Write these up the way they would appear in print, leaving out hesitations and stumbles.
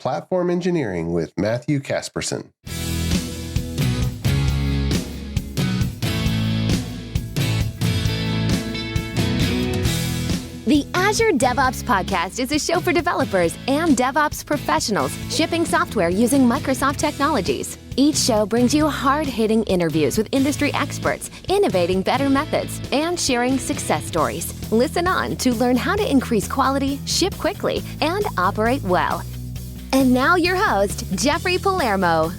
Platform Engineering with Matthew Casperson. The Azure DevOps Podcast is a show for developers and DevOps professionals shipping software using Microsoft technologies. Each show brings you hard-hitting interviews with industry experts, innovating better methods, and sharing success stories. Listen on to learn how to increase quality, ship quickly, and operate well. And now your host, Jeffrey Palermo.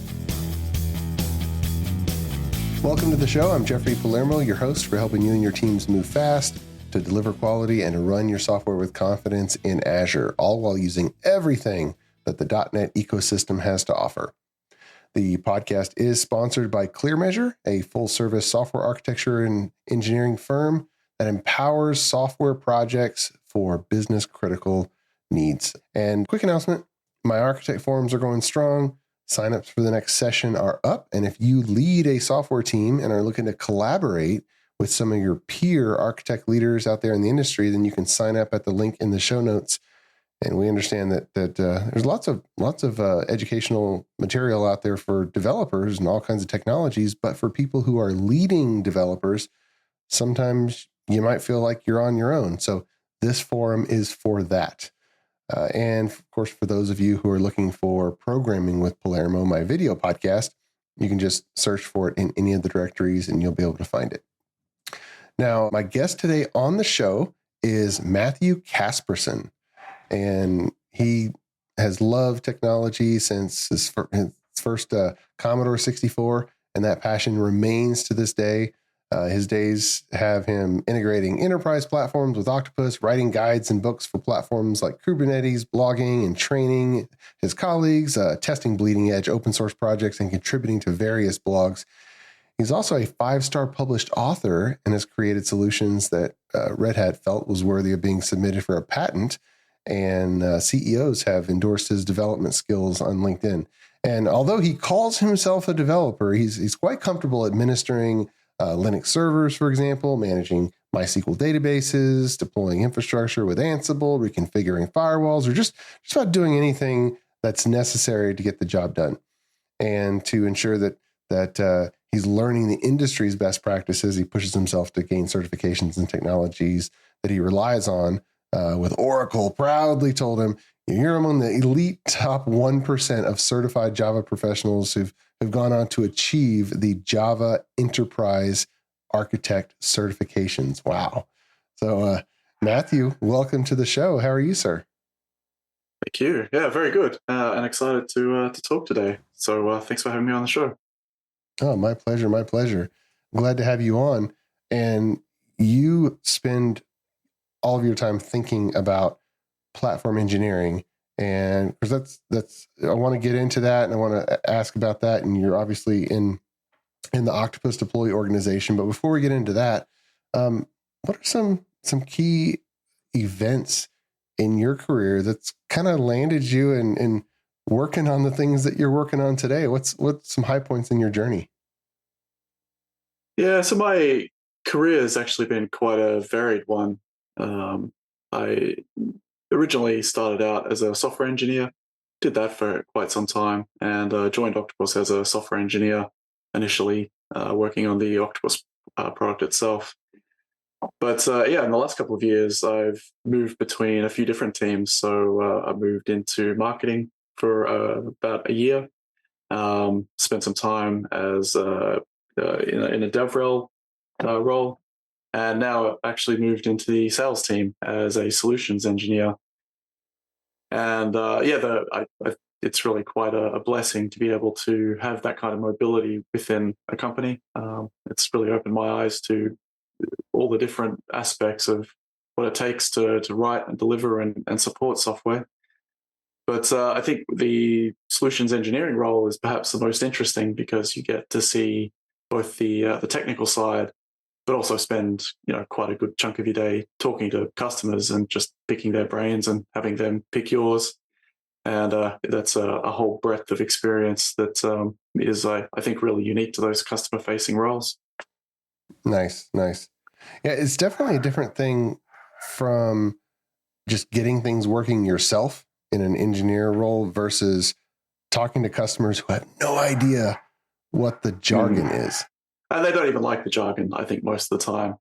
Welcome to the show. I'm Jeffrey Palermo, your host for helping you and your teams move fast, to deliver quality, and to run your software with confidence in Azure, all while using everything that the .NET ecosystem has to offer. The podcast is sponsored by ClearMeasure, a full-service software architecture and engineering firm that empowers software projects for business-critical needs. And quick announcement, my architect forums are going strong. Signups for the next session are up. And if you lead a software team and are looking to collaborate with some of your peer architect leaders out there in the industry, then you can sign up at the link in the show notes. And we understand that there's lots of educational material out there for developers and all kinds of technologies. But for people who are leading developers, sometimes you might feel like you're on your own. So this forum is for that. And of course, for those of you who are looking for Programming with Palermo, my video podcast, you can just search for it in any of the directories and you'll be able to find it. Now, my guest today on the show is Matthew Casperson, and he has loved technology since his first Commodore 64, and that passion remains to this day. His days have him integrating enterprise platforms with Octopus, writing guides and books for platforms like Kubernetes, blogging and training his colleagues, testing bleeding edge open source projects, and contributing to various blogs. He's also a 5-star published author and has created solutions that Red Hat felt was worthy of being submitted for a patent, and CEOs have endorsed his development skills on LinkedIn. And although he calls himself a developer, he's quite comfortable administering Linux servers, for example, managing MySQL databases, deploying infrastructure with Ansible, reconfiguring firewalls, or just about doing anything that's necessary to get the job done. And to ensure that he's learning the industry's best practices, he pushes himself to gain certifications and technologies that he relies on. With Oracle proudly told him, you're among the elite top 1% of certified Java professionals who've gone on to achieve the Java Enterprise Architect certifications. Wow. So, Matthew, welcome to the show. How are you, sir? Thank you. Yeah, very good. And excited to talk today. So thanks for having me on the show. Oh, my pleasure. My pleasure. I'm glad to have you on. And you spend all of your time thinking about platform engineering. And because that's I want to get into that and I want to ask about that. And you're obviously in the Octopus Deploy organization. But before we get into that, what are some key events in your career that's kind of landed you in working on the things that you're working on today? What's some high points in your journey? Yeah, so my career has actually been quite a varied one. I originally started out as a software engineer, did that for quite some time, and joined Octopus as a software engineer, initially working on the Octopus product itself. But in the last couple of years, I've moved between a few different teams. So I moved into marketing for about a year, spent some time as in a DevRel role, and now actually moved into the sales team as a solutions engineer. And it's really quite a blessing to be able to have that kind of mobility within a company. It's really opened my eyes to all the different aspects of what it takes to write and deliver and support software. But I think the solutions engineering role is perhaps the most interesting because you get to see both the technical side, but also spend quite a good chunk of your day talking to customers and just picking their brains and having them pick yours. And that's a whole breadth of experience that is, I think, really unique to those customer-facing roles. Nice. Yeah, it's definitely a different thing from just getting things working yourself in an engineer role versus talking to customers who have no idea what the jargon is. And they don't even like the jargon, I think, most of the time.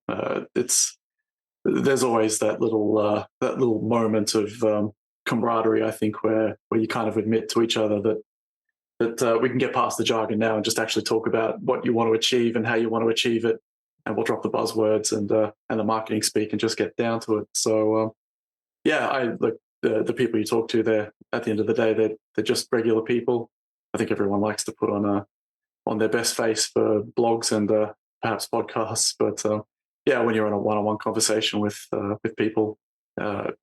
There's always that little moment of camaraderie, I think, where you kind of admit to each other that we can get past the jargon now and just actually talk about what you want to achieve and how you want to achieve it, and we'll drop the buzzwords and the marketing speak and just get down to it. So I look, the people you talk to there, at the end of the day, they're just regular people. I think everyone likes to put on their best face for blogs and perhaps podcasts, but when you're in a one-on-one conversation with people,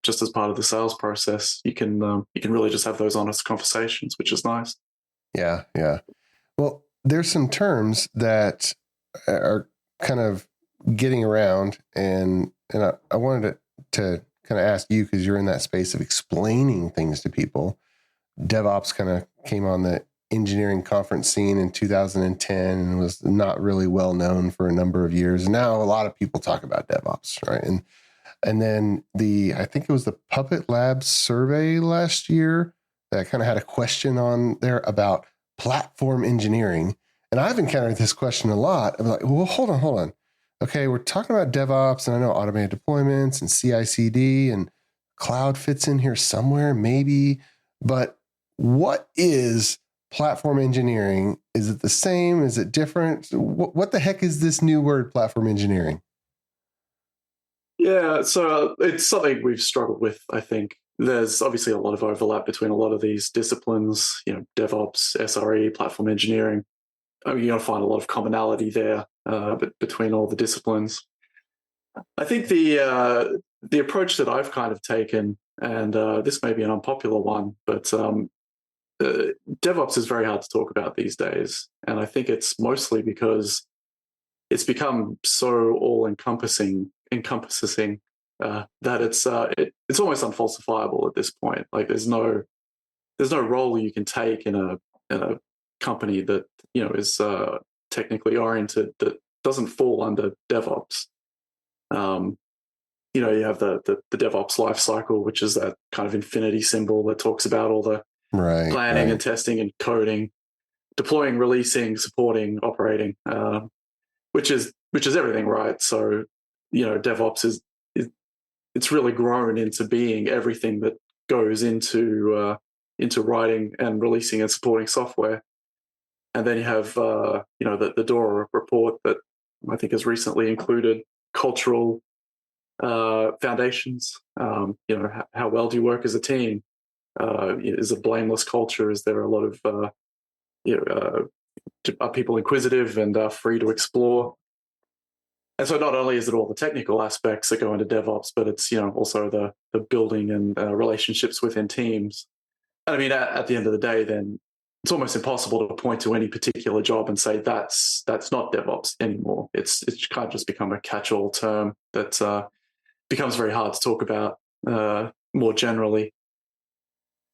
just as part of the sales process, you can really just have those honest conversations, which is nice. Yeah. Well, there's some terms that are kind of getting around, and I wanted to kind of ask you, because you're in that space of explaining things to people. DevOps kind of came on the engineering conference scene in 2010 and was not really well known for a number of years. And now a lot of people talk about DevOps, right? And then I think it was the Puppet Labs survey last year that kind of had a question on there about platform engineering. And I've encountered this question a lot. I'm like, well, hold on. Okay, we're talking about DevOps, and I know automated deployments and CI/CD and cloud fits in here somewhere, maybe. But what is platform engineering? Is it the same? Is it different? What the heck is this new word, platform engineering? Yeah, so it's something we've struggled with, I think. There's obviously a lot of overlap between a lot of these disciplines, DevOps, SRE, platform engineering. I mean, you're going to find a lot of commonality there between all the disciplines. I think the approach that I've kind of taken, and this may be an unpopular one, but DevOps is very hard to talk about these days. And I think it's mostly because it's become so all-encompassing that it's almost unfalsifiable at this point. Like there's no role you can take in a company that is technically oriented that doesn't fall under DevOps. You have the DevOps life cycle, which is that kind of infinity symbol that talks about all the planning and testing and coding, deploying, releasing, supporting, operating, which is everything, right? So DevOps is it's really grown into being everything that goes into writing and releasing and supporting software. And then you have the DORA report that I think has recently included cultural foundations. How well do you work as a team? Is a blameless culture? Is there a lot of are people inquisitive and free to explore? And so not only is it all the technical aspects that go into DevOps, but it's also the building and relationships within teams. And I mean, at the end of the day, then it's almost impossible to point to any particular job and say that's not DevOps anymore. It's kind of just become a catch-all term that becomes very hard to talk about more generally.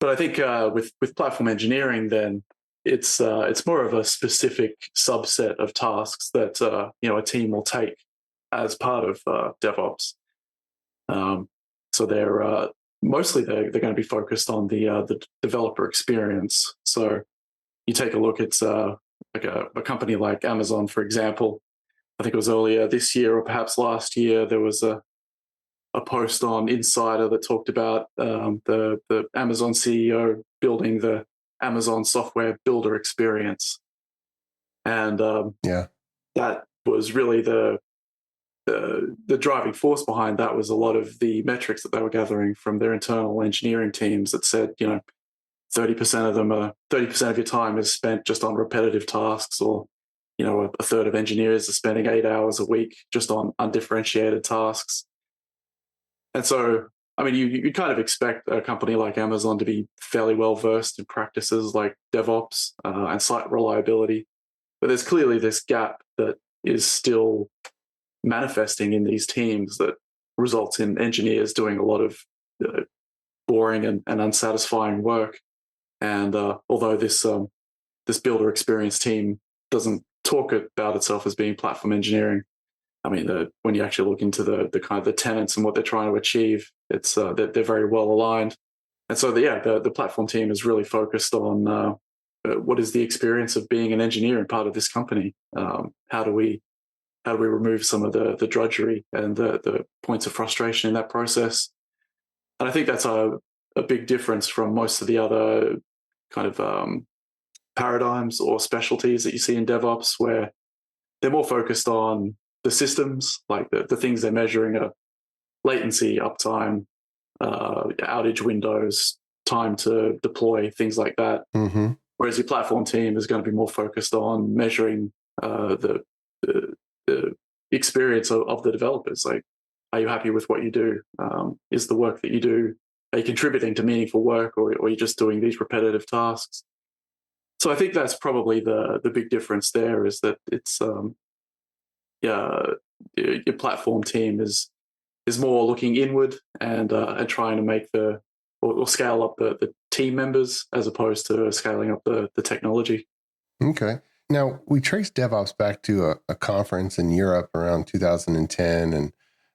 But I think with platform engineering, then it's more of a specific subset of tasks that a team will take as part of DevOps. So they're mostly they're going to be focused on the developer experience. So you take a look at like a company like Amazon, for example. I think it was earlier this year or perhaps last year, there was a post on Insider that talked about the Amazon CEO building the Amazon software builder experience. And that was really the driving force behind that was a lot of the metrics that they were gathering from their internal engineering teams that said, 30% of your time is spent just on repetitive tasks, or, a third of engineers are spending 8 hours a week just on undifferentiated tasks. And so, I mean, you kind of expect a company like Amazon to be fairly well versed in practices like DevOps and site reliability. But there's clearly this gap that is still manifesting in these teams that results in engineers doing a lot of boring and unsatisfying work. And although this builder experience team doesn't talk about itself as being platform engineering, I mean, when you actually look into the kind of the tenets and what they're trying to achieve, it's they're very well aligned. And so the platform team is really focused on what is the experience of being an engineer and part of this company. How do we remove some of the drudgery and the points of frustration in that process? And I think that's a big difference from most of the other kind of paradigms or specialties that you see in DevOps, where they're more focused on the systems, like the things they're measuring are latency, uptime, outage windows, time to deploy, things like that. Mm-hmm. Whereas your platform team is going to be more focused on measuring the experience of the developers. Like, are you happy with what you do? Is the work that you do, are you contributing to meaningful work, or are you just doing these repetitive tasks? So I think that's probably the big difference there, is that it's your platform team is more looking inward and trying to make or scale up the team members as opposed to scaling up the technology. Okay. Now, we trace DevOps back to a conference in Europe around 2010, and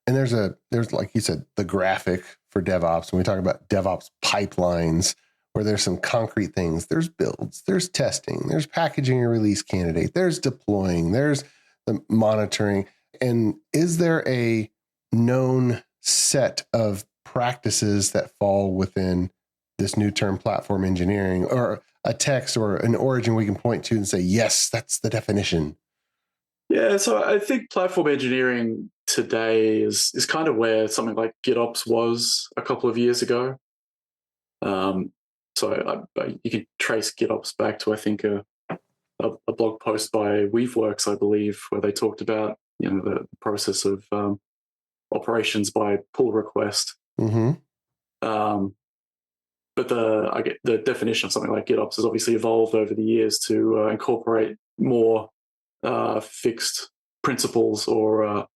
there's like you said, the graphic for DevOps. When we talk about DevOps pipelines, where there's some concrete things, there's builds, there's testing, there's packaging a release candidate, there's deploying, there's the monitoring. And is there a known set of practices that fall within this new term platform engineering, or a text or an origin we can point to and say, yes, that's the definition? Yeah, so I think platform engineering today is kind of where something like GitOps was a couple of years ago. So you can trace GitOps back to, I think, a blog post by Weaveworks, I believe, where they talked about the process of operations by pull request. Mm-hmm. But the definition of something like GitOps has obviously evolved over the years to incorporate more fixed principles or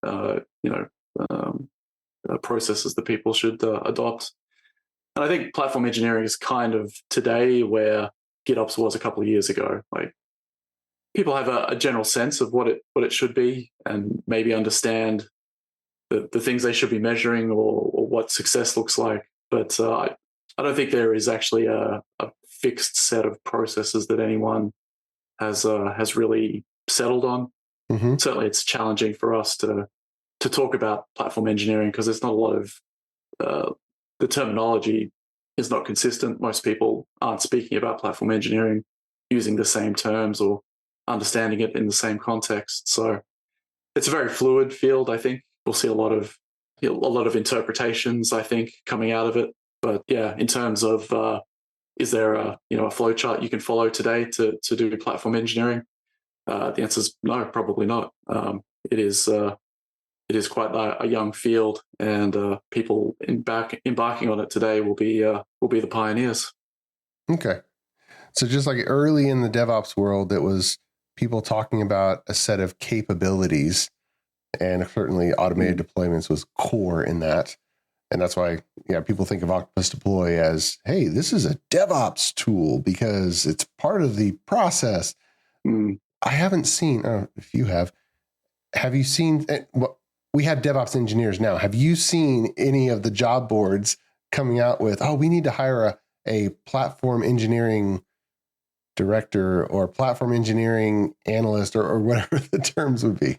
processes that people should adopt. And I think platform engineering is kind of today where GitOps was a couple of years ago. Like, people have a general sense of what it should be, and maybe understand the things they should be measuring, or what success looks like. But I don't think there is actually a fixed set of processes that anyone has really settled on. Mm-hmm. Certainly, it's challenging for us to talk about platform engineering because there's not a lot of the terminology is not consistent. Most people aren't speaking about platform engineering using the same terms or understanding it in the same context. So it's a very fluid field. I think we'll see a lot of interpretations, I think, coming out of it. But yeah, in terms of is there a flow chart you can follow today to do platform engineering? The answer is no, probably not. It is quite a young field, and people embarking on it today will be the pioneers. Okay. So just like early in the DevOps world, it was people talking about a set of capabilities, and certainly automated deployments was core in that. And that's why, people think of Octopus Deploy as, hey, this is a DevOps tool because it's part of the process. I haven't seen, if you have you seen, we have DevOps engineers now. Have you seen any of the job boards coming out with, we need to hire a platform engineering director or platform engineering analyst, or whatever the terms would be?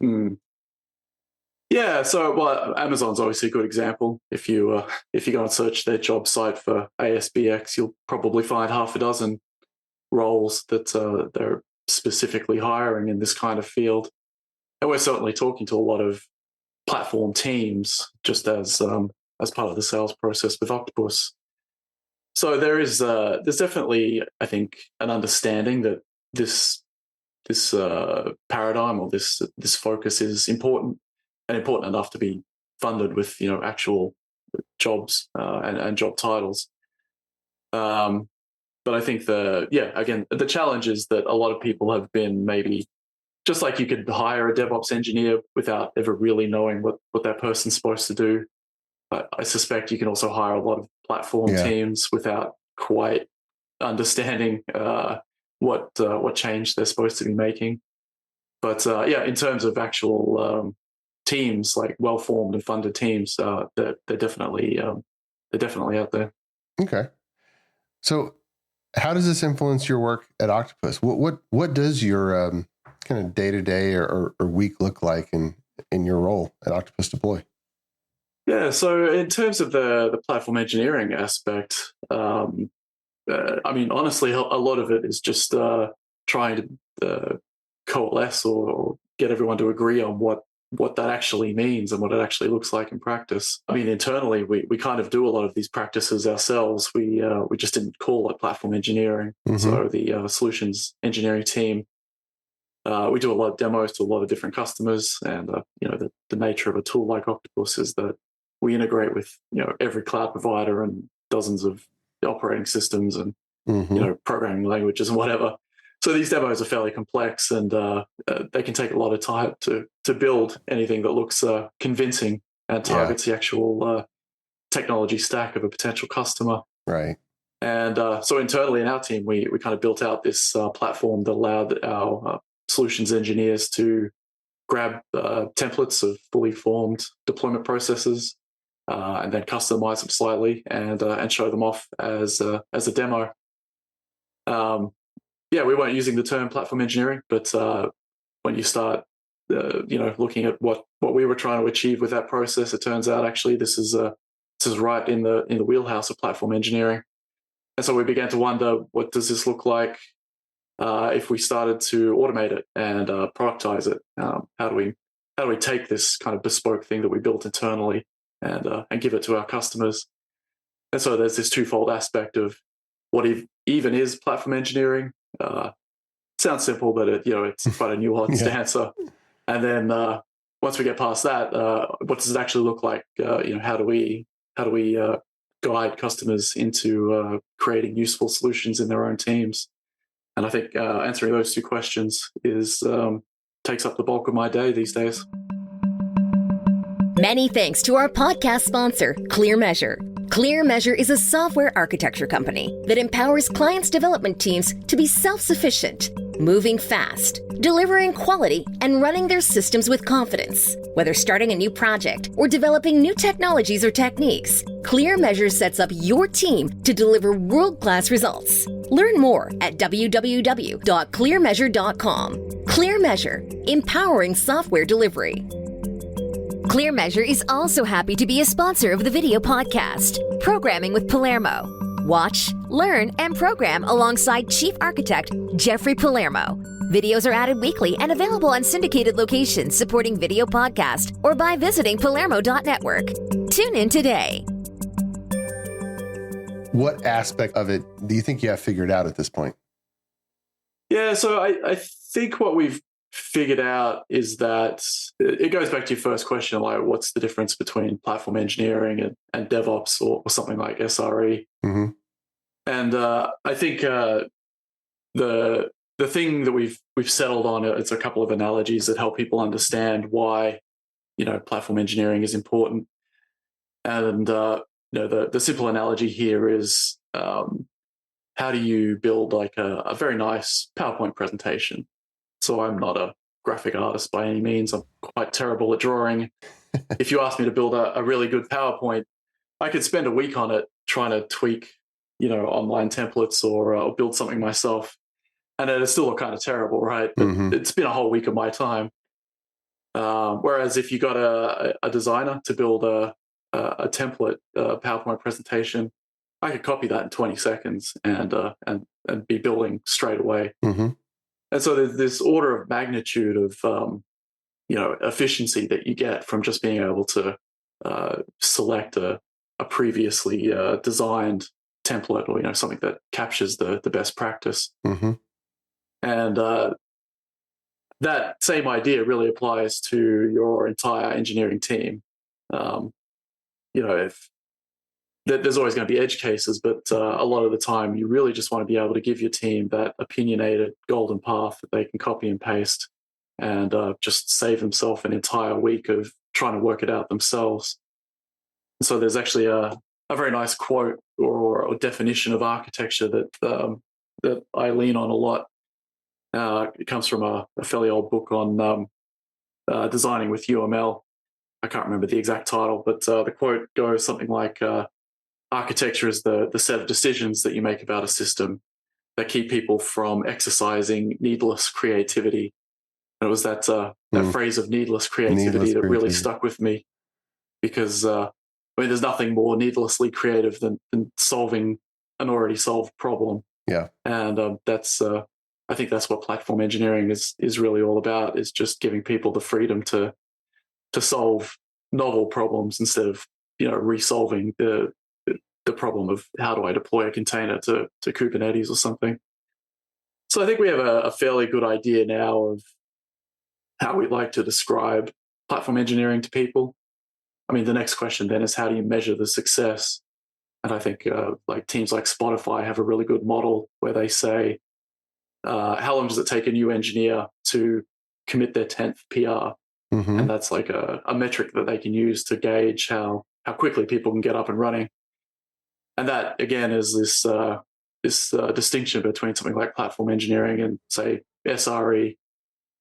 Yeah, so Amazon's obviously a good example. If you go and search their job site for ASBX, you'll probably find half a dozen roles that they're specifically hiring in this kind of field. And we're certainly talking to a lot of platform teams just as part of the sales process with Octopus. So there's definitely, I think, an understanding that this paradigm or this focus is important, and important enough to be funded with actual jobs and job titles. But I think the challenge is that a lot of people have been, maybe just like you could hire a DevOps engineer without ever really knowing what that person's supposed to do. I suspect you can also hire a lot of platform teams without quite understanding what change they're supposed to be making. But in terms of actual teams, like well-formed and funded teams, they're definitely out there. Okay. So how does this influence your work at Octopus? What does your kind of day-to-day or week look like in your role at Octopus Deploy? Yeah, so in terms of the platform engineering aspect, I mean, honestly, a lot of it is just trying to coalesce or get everyone to agree on what that actually means and what it actually looks like in practice. I mean, internally, we kind of do a lot of these practices ourselves. We just didn't call it platform engineering. Mm-hmm. So the solutions engineering team, we do a lot of demos to a lot of different customers, and the nature of a tool like Octopus is that we integrate with every cloud provider and dozens of operating systems and programming languages and whatever. So these demos are fairly complex, and they can take a lot of time to build anything that looks convincing and targets the actual technology stack of a potential customer. Right. And so internally in our team, we kind of built out this platform that allowed our solutions engineers to grab templates of fully formed deployment processes and then customize them slightly and show them off as a demo. We weren't using the term platform engineering, but when you start, looking at what we were trying to achieve with that process, it turns out actually this is right in the wheelhouse of platform engineering. And so we began to wonder, what does this look like if we started to automate it and productize it? How do we take this kind of bespoke thing that we built internally and give it to our customers? And so there's this twofold aspect of what even is platform engineering. Sounds simple, but it's quite a nuanced answer. And then once we get past that, what does it actually look like? How do we guide customers into creating useful solutions in their own teams? And I think answering those two questions takes up the bulk of my day these days. Many thanks to our podcast sponsor, ClearMeasure. ClearMeasure is a software architecture company that empowers clients' development teams to be self-sufficient, moving fast, delivering quality, and running their systems with confidence. Whether starting a new project or developing new technologies or techniques, ClearMeasure sets up your team to deliver world-class results. Learn more at www.clearmeasure.com. ClearMeasure, empowering software delivery. ClearMeasure is also happy to be a sponsor of the video podcast, Programming with Palermo. Watch, learn, and program alongside Chief Architect Jeffrey Palermo. Videos are added weekly and available on syndicated locations supporting video podcast or by visiting palermo.network. Tune in today. What aspect of it do you think you have figured out at this point? Yeah, so I think what we've figured out is that it goes back to your first question, like what's the difference between platform engineering and DevOps or something like SRE? Mm-hmm. And I think the thing that we've settled on, it's a couple of analogies that help people understand why platform engineering is important. And the simple analogy here is how do you build like a very nice PowerPoint presentation? So I'm not a graphic artist by any means. I'm quite terrible at drawing. If you ask me to build a really good PowerPoint, I could spend a week on it trying to tweak, online templates or build something myself. And it'll still look kind of terrible, right? But it's been a whole week of my time. Whereas if you got a designer to build a template PowerPoint presentation, I could copy that in 20 seconds and be building straight away. Mm-hmm. And so there's this order of magnitude of, efficiency that you get from just being able to select a previously designed template or, something that captures the best practice. Mm-hmm. And that same idea really applies to your entire engineering team. If there's always going to be edge cases, but a lot of the time you really just want to be able to give your team that opinionated golden path that they can copy and paste and just save themselves an entire week of trying to work it out themselves. And so there's actually a very nice quote or definition of architecture that I lean on a lot. It comes from a fairly old book on designing with UML. I can't remember the exact title, but the quote goes something like, architecture is the set of decisions that you make about a system that keep people from exercising needless creativity. And it was that phrase of needless creativity that really stuck with me, because there's nothing more needlessly creative than solving an already solved problem. Yeah, and I think that's what platform engineering is really all about, is just giving people the freedom to solve novel problems instead of resolving the problem of how do I deploy a container to Kubernetes or something. So I think we have a fairly good idea now of how we like to describe platform engineering to people. I mean, the next question then is, how do you measure the success? And I think like teams like Spotify have a really good model where they say, how long does it take a new engineer to commit their 10th PR? Mm-hmm. And that's like a metric that they can use to gauge how quickly people can get up and running. And that, again, is this distinction between something like platform engineering and, say, SRE,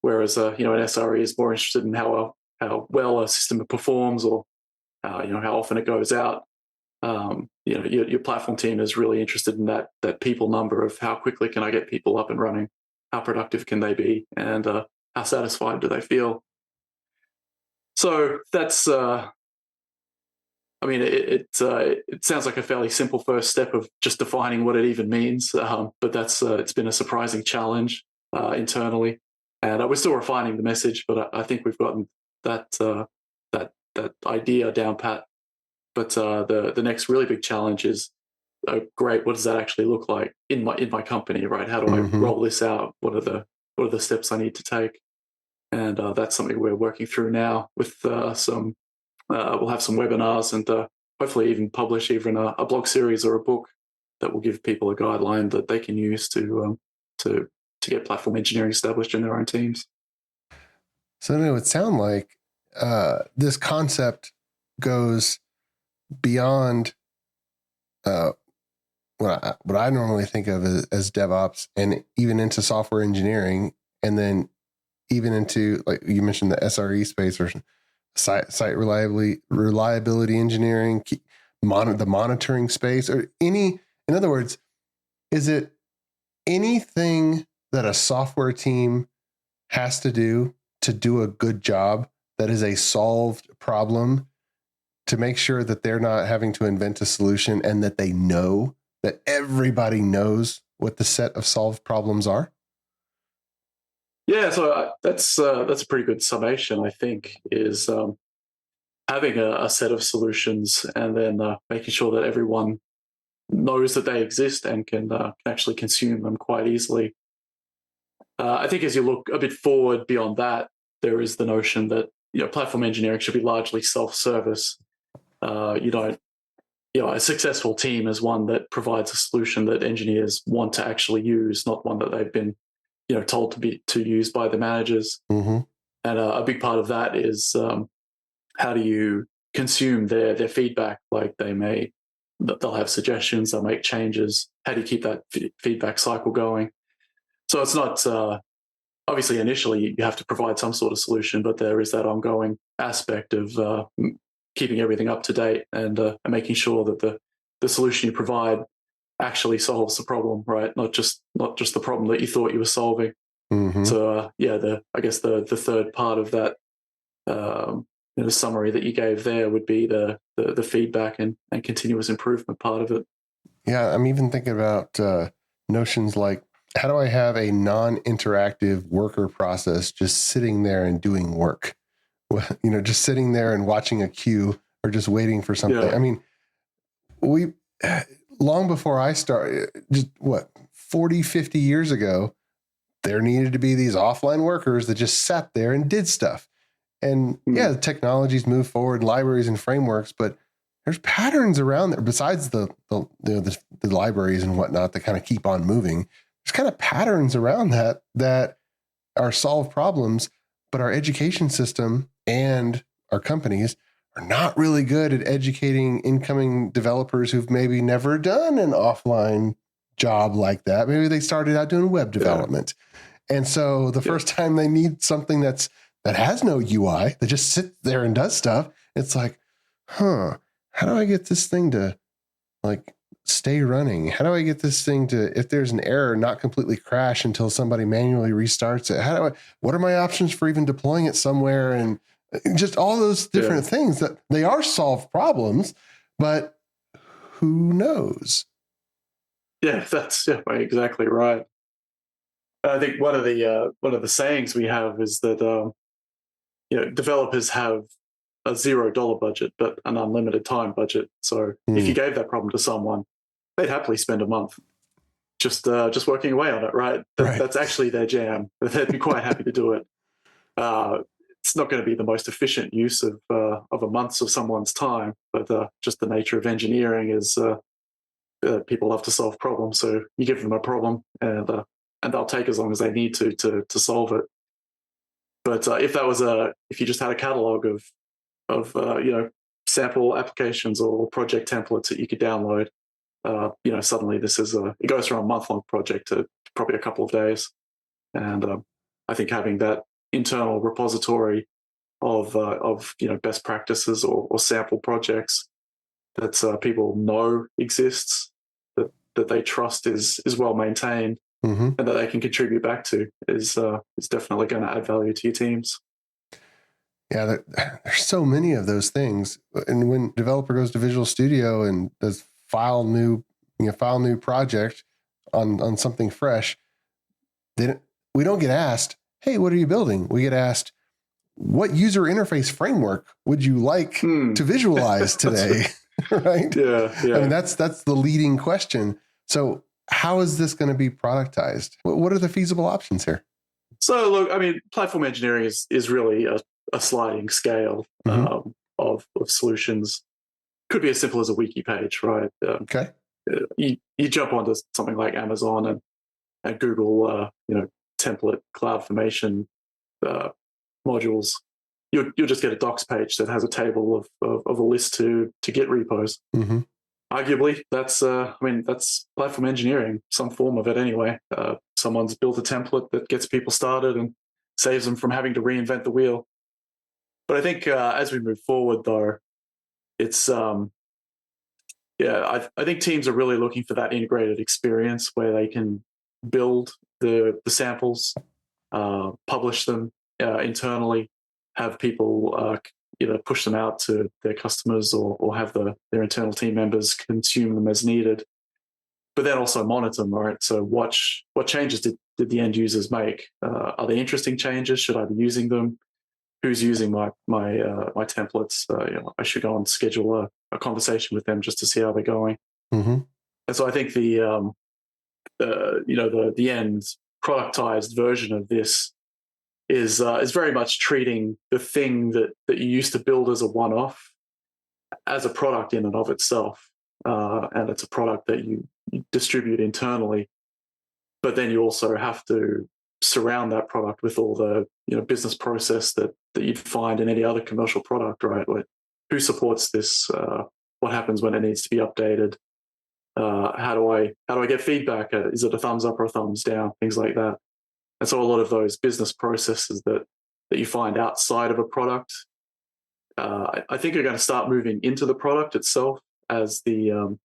whereas an SRE is more interested in how well a system performs, or how often it goes out. Your platform team is really interested in that people number of how quickly can I get people up and running, how productive can they be, and how satisfied do they feel. So that's it sounds like a fairly simple first step of just defining what it even means, but that's it's been a surprising challenge internally, and we're still refining the message, but I think we've gotten that idea down pat. But the next really big challenge is, great, what does that actually look like in my company, right? How do I roll this out? What are the steps I need to take? And that's something we're working through now with some. We'll have some webinars and hopefully even publish even a blog series or a book that will give people a guideline that they can use to get platform engineering established in their own teams. So it would sound like this concept goes beyond what I normally think of as DevOps, and even into software engineering, and then even into, like you mentioned, the SRE space, or site reliability engineering, the monitoring space, or in other words, is it anything that a software team has to do a good job that is a solved problem, to make sure that they're not having to invent a solution, and that they know that everybody knows what the set of solved problems are? Yeah, so that's a pretty good summation, I think, is having a set of solutions, and then making sure that everyone knows that they exist and can actually consume them quite easily. I think as you look a bit forward beyond that, there is the notion that platform engineering should be largely self-service. A successful team is one that provides a solution that engineers want to actually use, not one that they've been told to use by the managers. Mm-hmm. And a big part of that is how do you consume their feedback? Like they'll have suggestions, they'll make changes. How do you keep that feedback cycle going? So it's not obviously initially you have to provide some sort of solution, but there is that ongoing aspect of keeping everything up to date and making sure that the solution you provide actually solves the problem, right? Not just the problem that you thought you were solving. Mm-hmm. So I guess the third part of that the summary that you gave there would be the feedback and continuous improvement part of it. Yeah, I'm even thinking about notions like, how do I have a non-interactive worker process just sitting there and doing work? Just sitting there and watching a queue, or just waiting for something. Yeah. I mean, we long before I started, 40, 50 years ago, there needed to be these offline workers that just sat there and did stuff. And the technologies move forward, libraries and frameworks, but there's patterns around there besides the libraries and whatnot that kind of keep on moving. There's kind of patterns around that are solved problems, but our education system and our companies are not really good at educating incoming developers who've maybe never done an offline job like that. Maybe they started out doing web development. And so the first time they need something that has no UI, that just sits there and does stuff, it's like, how do I get this thing to like stay running? How do I get this thing to, if there's an error, not completely crash until somebody manually restarts it? What are my options for even deploying it somewhere? And just all those different things that they are solved problems, but who knows? Yeah, that's exactly right. I think one of the sayings we have is that developers have a $0 budget, but an unlimited time budget. So if you gave that problem to someone, they'd happily spend a month just working away on it. Right? That's actually their jam. They'd be quite happy to do it. It's not going to be the most efficient use of a month of someone's time, but just the nature of engineering is people love to solve problems. So you give them a problem, and they'll take as long as they need to solve it. But if you just had a catalog of sample applications or project templates that you could download, suddenly this is it goes from a month-long project to probably a couple of days. And I think having that internal repository of best practices or sample projects that people know exists, that they trust is well maintained, and that they can contribute back to is definitely going to add value to your teams. Yeah, there's so many of those things. And when developer goes to Visual Studio and does file new project on something fresh, we don't get asked, hey, what are you building? We get asked, what user interface framework would you like to visualize today? Right? Yeah. I mean, that's the leading question. So how is this going to be productized? What are the feasible options here? So look, I mean, platform engineering is really a sliding scale of solutions. Could be as simple as a wiki page, right? Okay. You jump onto something like Amazon and Google, template CloudFormation modules. You'll just get a docs page that has a table of a list to Git repos. Arguably, that's platform engineering, some form of it anyway. Someone's built a template that gets people started and saves them from having to reinvent the wheel. But I think as we move forward, though, it's I think teams are really looking for that integrated experience where they can build the samples, publish them internally, have people push them out to their customers or have their internal team members consume them as needed, but then also monitor them, right? So what changes did the end users make? Are they interesting changes? Should I be using them? Who's using my templates? I should go and schedule a conversation with them just to see how they're going. And so I think the end productized version of this is very much treating the thing that you used to build as a one-off as a product in and of itself, and it's a product that you distribute internally, but then you also have to surround that product with all the business process that you'd find in any other commercial product, right? Like, who supports this? What happens when it needs to be updated? How do I get feedback? Is it a thumbs up or a thumbs down? Things like that. And so a lot of those business processes that you find outside of a product, I think are going to start moving into the product itself as the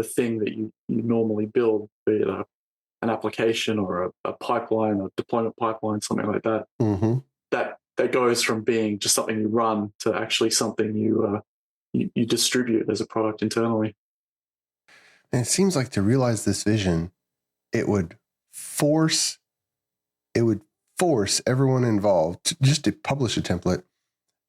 thing that you normally build, be it an application or a pipeline, a deployment pipeline, something like that. That goes from being just something you run to actually something you distribute as a product internally. And it seems like to realize this vision, it would force everyone involved to publish a template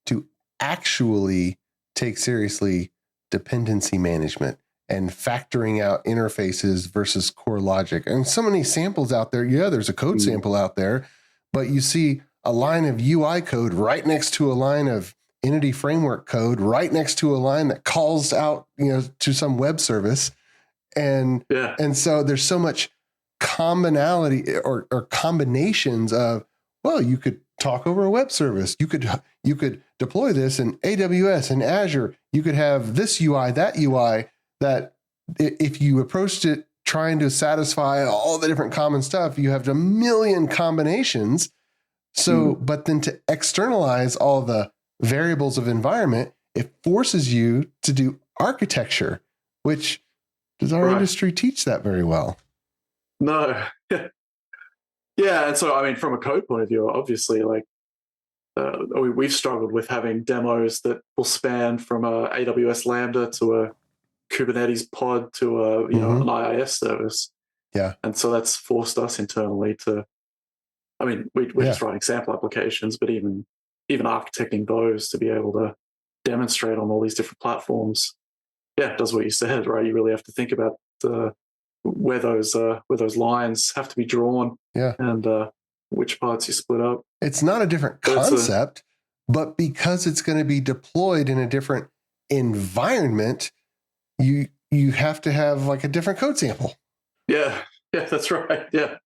to actually take seriously dependency management and factoring out interfaces versus core logic. And so many samples out there. Yeah, there's a code sample out there, but you see a line of UI code right next to a line of Entity Framework code, right next to a line that calls out, to some web service. And so there's so much commonality or combinations of, well, you could talk over a web service. You could deploy this in AWS and Azure. You could have this UI, that UI, that if you approached it trying to satisfy all the different common stuff, you have a million combinations. So, but then to externalize all the variables of environment, it forces you to do architecture, which Does our industry teach that very well? No. Yeah, and so I mean, from a code point of view, obviously, like we've struggled with having demos that will span from a AWS Lambda to a Kubernetes pod to a an IIS service. Yeah, and so that's forced us internally to. I mean, we're just writing sample applications, but even architecting those to be able to demonstrate on all these different platforms. Yeah, it does what you said, right? You really have to think about where those lines have to be drawn, and which parts you split up. It's not a different concept, but because it's going to be deployed in a different environment, you have to have like a different code sample. Yeah, that's right. Yeah,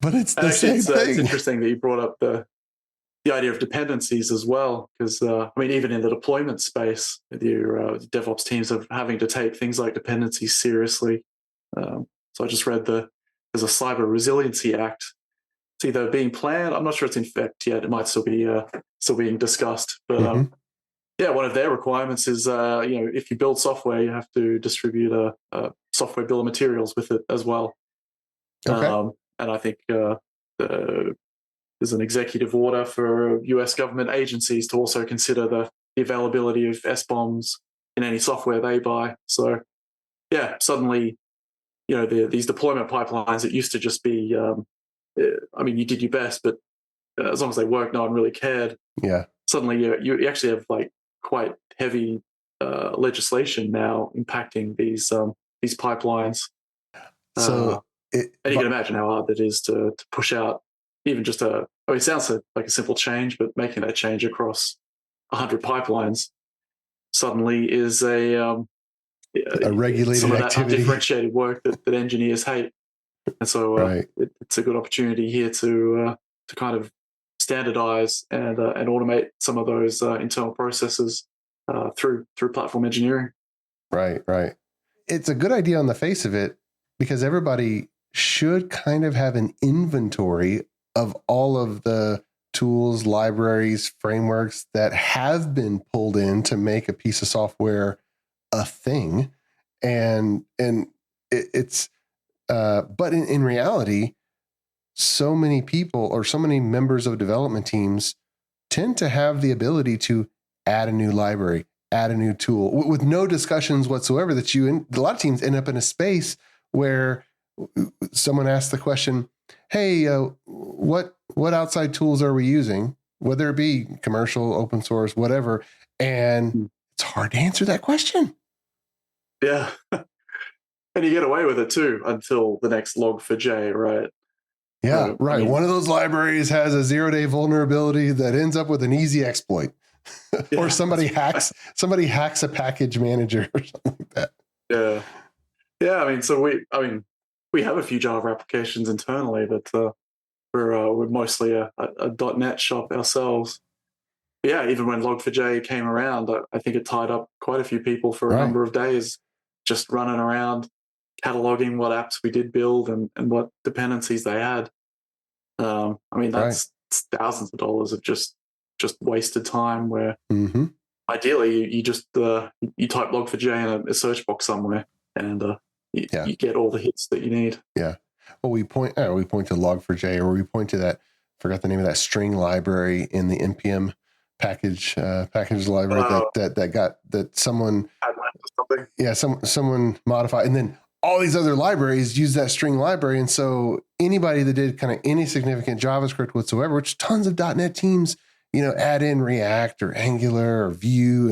but it's the same thing. It's interesting that you brought up the idea of dependencies as well, because I mean, even in the deployment space, your DevOps teams are having to take things like dependencies seriously. So I just read there's a Cyber Resiliency Act. It's either being planned. I'm not sure it's in effect yet. It might still be still being discussed. But one of their requirements is if you build software, you have to distribute a software bill of materials with it as well. Okay. And I think there's an executive order for US government agencies to also consider the availability of SBOMs in any software they buy. So yeah, suddenly, these deployment pipelines that used to just be, I mean, you did your best, but as long as they worked, no one really cared. Yeah. Suddenly you actually have like quite heavy legislation now impacting these pipelines. And you can imagine how hard it is to push out even just it sounds like a simple change, but making that change across 100 pipelines suddenly is a regulated some of that activity, undifferentiated work that engineers hate. And so it's a good opportunity here to kind of standardize and automate some of those internal processes through platform engineering. Right. It's a good idea on the face of it, because everybody should kind of have an inventory of all of the tools, libraries, frameworks that have been pulled in to make a piece of software a thing. And it's but in reality, so many people or so many members of development teams tend to have the ability to add a new library, add a new tool with no discussions whatsoever. That a lot of teams end up in a space where someone asks the question, hey, what outside tools are we using? Whether it be commercial, open source, whatever. And it's hard to answer that question. Yeah. And you get away with it too until the next Log4j, right? Yeah, right. I mean, one of those libraries has a 0-day vulnerability that ends up with an easy exploit. Or somebody hacks a package manager or something like that. Yeah. Yeah, I mean, we have a few Java applications internally, but we're mostly a .NET shop ourselves. But yeah, even when Log4j came around, I think it tied up quite a few people for a number of days, just running around, cataloging what apps we did build and what dependencies they had. I mean, that's thousands of dollars of just wasted time where ideally you just you type Log4j in a search box somewhere and you get all the hits that you need. Yeah. Well, we point to Log4j, or we point to that, forgot the name of that string library in the NPM package library that someone someone modified, and then all these other libraries use that string library. And so anybody that did kind of any significant JavaScript whatsoever, which tons of .NET teams, add in React or Angular or Vue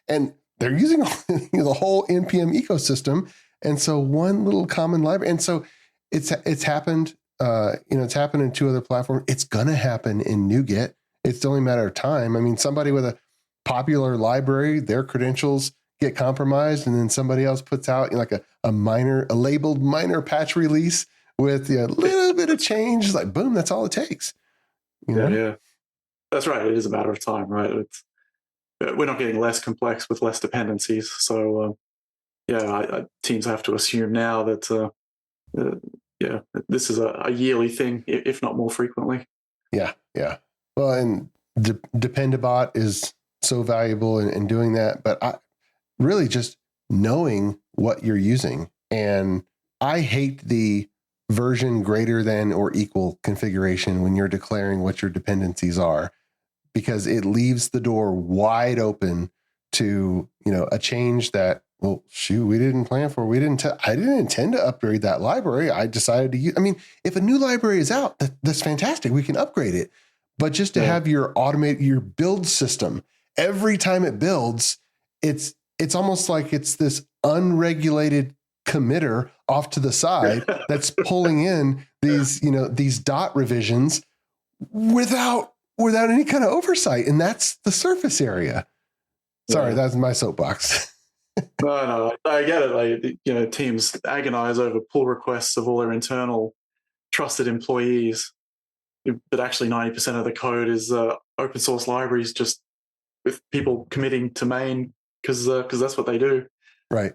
and they're using the whole NPM ecosystem. And so one little common library. And so it's happened, it's happened in two other platforms. It's going to happen in NuGet. It's only a matter of time. I mean, somebody with a popular library, their credentials get compromised, and then somebody else puts out like a labeled minor patch release with a little bit of change. Like, boom, that's all it takes. Yeah, that's right. It is a matter of time, right? We're not getting less complex with less dependencies. So, teams have to assume now that, this is a yearly thing, if not more frequently. Yeah. Well, and Dependabot is so valuable in doing that. But really just knowing what you're using And I hate the version greater than or equal configuration when you're declaring what your dependencies are, because it leaves the door wide open to, a change that, well, shoot, we didn't plan for. I didn't intend to upgrade that library. I decided to use. I mean, if a new library is out, that's fantastic. We can upgrade it. But just to have your build system, every time it builds, it's almost like it's this unregulated committer off to the side that's pulling in these dot revisions without any kind of oversight. And that's the surface area. Sorry, that's my soapbox. No, I get it. Like, teams agonize over pull requests of all their internal trusted employees, but actually 90% of the code is open source libraries, just with people committing to main because that's what they do. Right.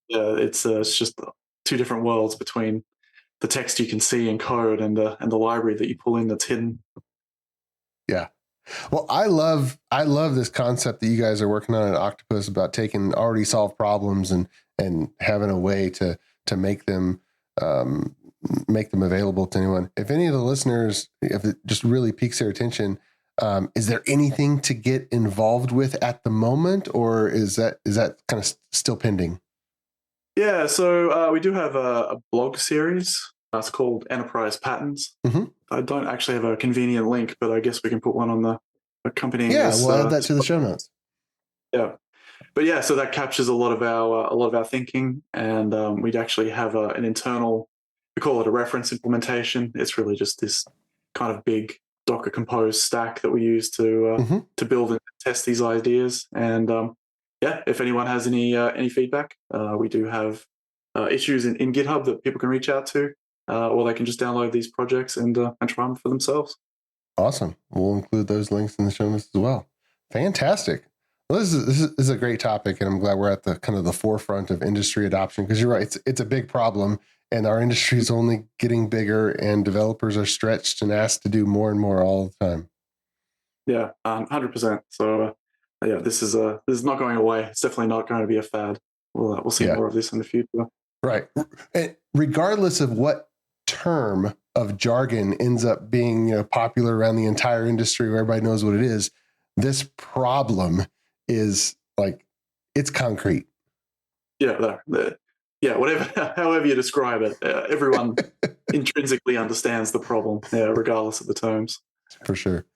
It's just two different worlds between the text you can see in code and the library that you pull in that's hidden. Yeah. Well, I love this concept that you guys are working on at Octopus about taking already solved problems and having a way to make them available to anyone. If any of the listeners, if it just really piques their attention, is there anything to get involved with at the moment, or is that kind of still pending? Yeah, so we do have a blog series. It's called Enterprise Patterns. Mm-hmm. I don't actually have a convenient link, but I guess we can put one on the accompanying. Yeah, we'll add that to the show notes. Yeah, but yeah, so that captures a lot of our thinking, and we'd actually have an internal. We call it a reference implementation. It's really just this kind of big Docker Compose stack that we use to build and test these ideas. And if anyone has any feedback, we do have issues in GitHub that people can reach out to. Or they can just download these projects and try them for themselves. Awesome. We'll include those links in the show notes as well. Fantastic. Well, this is a great topic, and I'm glad we're at the kind of the forefront of industry adoption, because you're right. It's a big problem, and our industry is only getting bigger, and developers are stretched and asked to do more and more all the time. Yeah, 100%. So this is not going away. It's definitely not going to be a fad. We'll see more of this in the future. Right. And regardless of what term of jargon ends up being popular around the entire industry where everybody knows what it is, this problem is like, it's concrete. Yeah, whatever, however you describe it, everyone intrinsically understands the problem, regardless of the terms. For sure.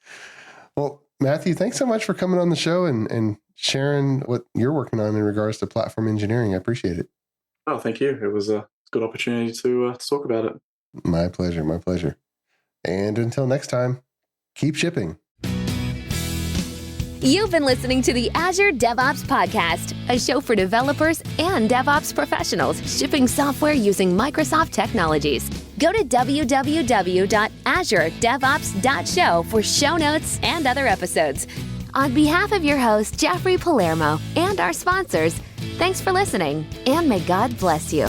Well, Matthew, thanks so much for coming on the show and sharing what you're working on in regards to platform engineering. I appreciate it. Oh, thank you. It was a good opportunity to talk about it. My pleasure. My pleasure. And until next time, keep shipping. You've been listening to the Azure DevOps Podcast, a show for developers and DevOps professionals shipping software using Microsoft technologies. Go to www.azuredevops.show for show notes and other episodes. On behalf of your host, Jeffrey Palermo, and our sponsors, thanks for listening, and may God bless you.